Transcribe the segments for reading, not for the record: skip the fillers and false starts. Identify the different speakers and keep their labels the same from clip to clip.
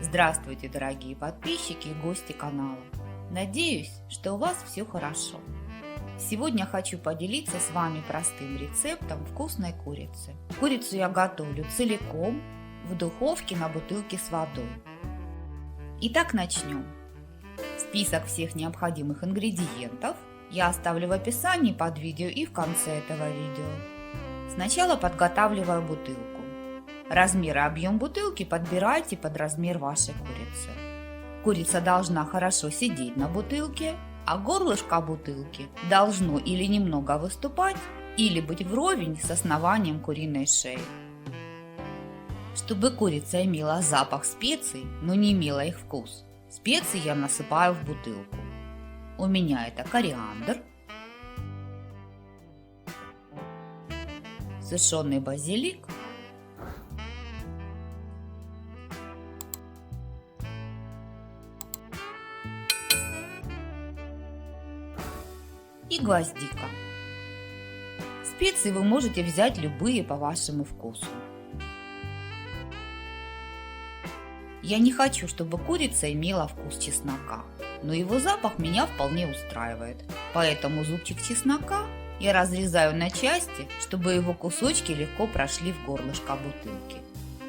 Speaker 1: Здравствуйте, дорогие подписчики и гости канала. Надеюсь, что у вас все хорошо. Сегодня хочу поделиться с вами простым рецептом вкусной курицы. Курицу я готовлю целиком в духовке на бутылке с водой. Итак, начнем. Список всех необходимых ингредиентов я оставлю в описании под видео и в конце этого видео. Сначала подготавливаю бутылку. Размер и объем бутылки подбирайте под размер вашей курицы. Курица должна хорошо сидеть на бутылке, а горлышко бутылки должно или немного выступать, или быть вровень с основанием куриной шеи. Чтобы курица имела запах специй, но не имела их вкус, специи я насыпаю в бутылку. У меня это кориандр, сушеный базилик, и гвоздика. Специи вы можете взять любые по вашему вкусу. Я не хочу, чтобы курица имела вкус чеснока, но его запах меня вполне устраивает. Поэтому зубчик чеснока я разрезаю на части, чтобы его кусочки легко прошли в горлышко бутылки.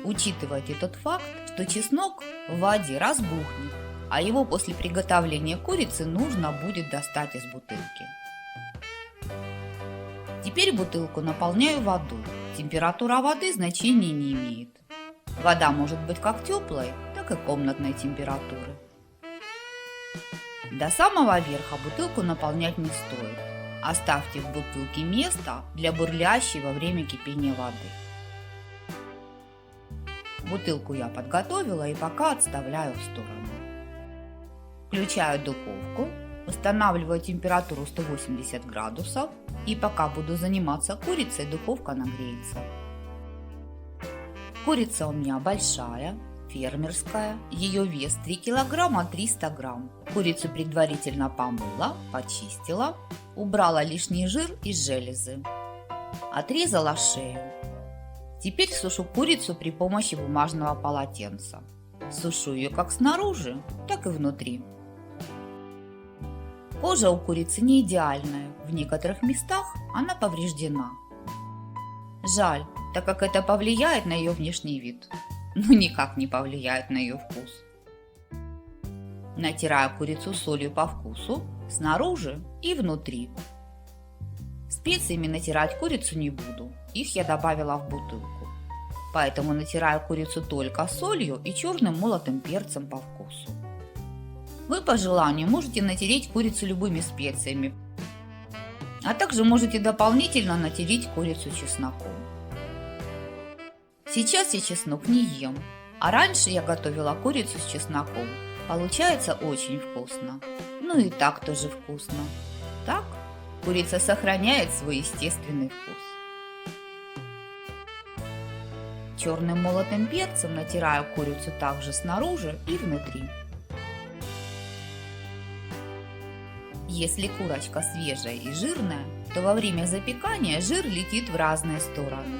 Speaker 1: Учитывайте тот факт, что чеснок в воде разбухнет, а его после приготовления курицы нужно будет достать из бутылки. Теперь бутылку наполняю водой. Температура воды значения не имеет. Вода может быть как теплой, так и комнатной температуры. До самого верха бутылку наполнять не стоит. Оставьте в бутылке место для бурлящей во время кипения воды. Бутылку я подготовила и пока отставляю в сторону. Включаю духовку, устанавливаю температуру 180 градусов и пока буду заниматься курицей, духовка нагреется. Курица у меня большая, фермерская, ее вес 3 килограмма 300 грамм. Курицу предварительно помыла, почистила, убрала лишний жир и железы, отрезала шею. Теперь сушу курицу при помощи бумажного полотенца. Сушу ее как снаружи, так и внутри. Кожа у курицы не идеальная, в некоторых местах она повреждена. Жаль, так как это повлияет на ее внешний вид, но никак не повлияет на ее вкус. Натираю курицу солью по вкусу, снаружи и внутри. Специями натирать курицу не буду, их я добавила в бутылку. Поэтому натираю курицу только солью и черным молотым перцем по вкусу. Вы по желанию можете натереть курицу любыми специями, а также можете дополнительно натереть курицу чесноком. Сейчас я чеснок не ем, а раньше я готовила курицу с чесноком. Получается очень вкусно. Ну и так тоже вкусно. Так курица сохраняет свой естественный вкус. Черным молотым перцем натираю курицу также снаружи и внутри. Если курочка свежая и жирная, то во время запекания жир летит в разные стороны.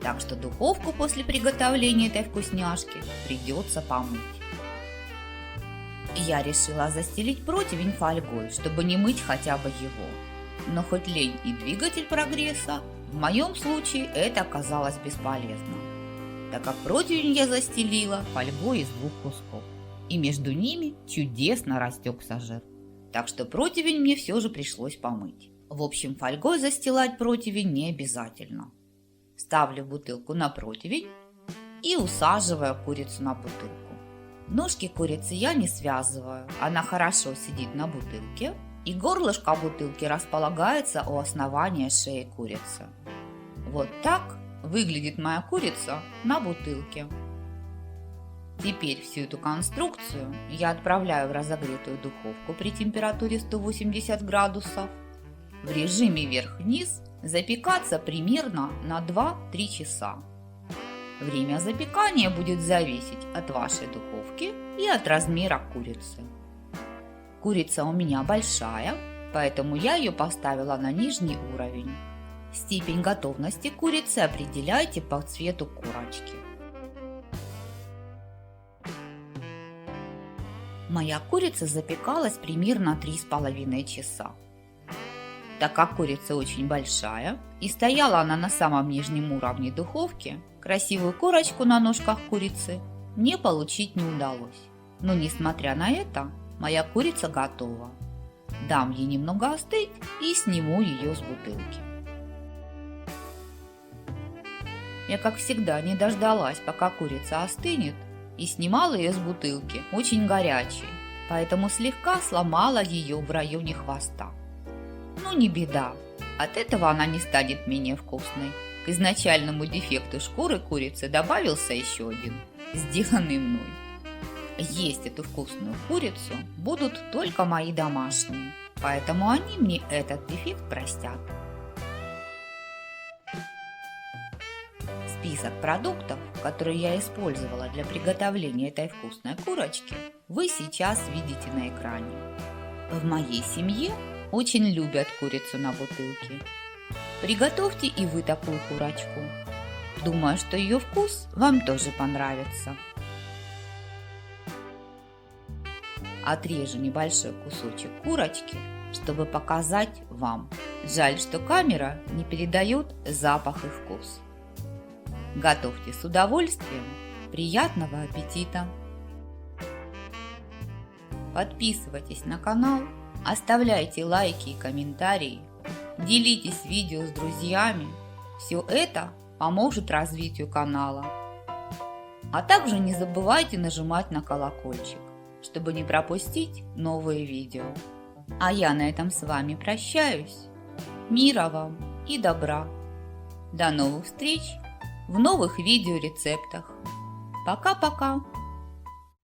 Speaker 1: Так что духовку после приготовления этой вкусняшки придется помыть. Я решила застелить противень фольгой, чтобы не мыть хотя бы его. Но хоть лень и двигатель прогресса, в моем случае это оказалось бесполезно, так как противень я застелила фольгой из 2 кусков, и между ними чудесно растекся жир. Так что противень мне все же пришлось помыть. В общем, фольгой застилать противень не обязательно. Ставлю бутылку на противень и усаживаю курицу на бутылку. Ножки курицы я не связываю, она хорошо сидит на бутылке, и горлышко бутылки располагается у основания шеи курицы. Вот так выглядит моя курица на бутылке. Теперь всю эту конструкцию я отправляю в разогретую духовку при температуре 180 градусов в режиме вверх-вниз запекаться примерно на 2-3 часа. Время запекания будет зависеть от вашей духовки и от размера курицы. Курица у меня большая, поэтому я ее поставила на нижний уровень. Степень готовности курицы определяйте по цвету корочки. Моя курица запекалась примерно 3,5 часа. Так как курица очень большая и стояла она на самом нижнем уровне духовки, красивую корочку на ножках курицы мне получить не удалось. Но несмотря на это, моя курица готова. Дам ей немного остыть и сниму ее с бутылки. Я, как всегда, не дождалась, пока курица остынет, и снимала ее с бутылки, очень горячей, поэтому слегка сломала ее в районе хвоста. Ну не беда, от этого она не станет менее вкусной. К изначальному дефекту шкуры курицы добавился еще один, сделанный мной. Есть эту вкусную курицу будут только мои домашние, поэтому они мне этот дефект простят. Список продуктов, которые я использовала для приготовления этой вкусной курочки, вы сейчас видите на экране. В моей семье очень любят курицу на бутылке. Приготовьте и вы такую курочку. Думаю, что ее вкус вам тоже понравится. Отрежу небольшой кусочек курочки, чтобы показать вам. Жаль, что камера не передает запах и вкус. Готовьте с удовольствием. Приятного аппетита! Подписывайтесь на канал, оставляйте лайки и комментарии, делитесь видео с друзьями. Все это поможет развитию канала. А также не забывайте нажимать на колокольчик, чтобы не пропустить новые видео. А я на этом с вами прощаюсь. Мира вам и добра. До новых встреч в новых видеорецептах. Пока-пока!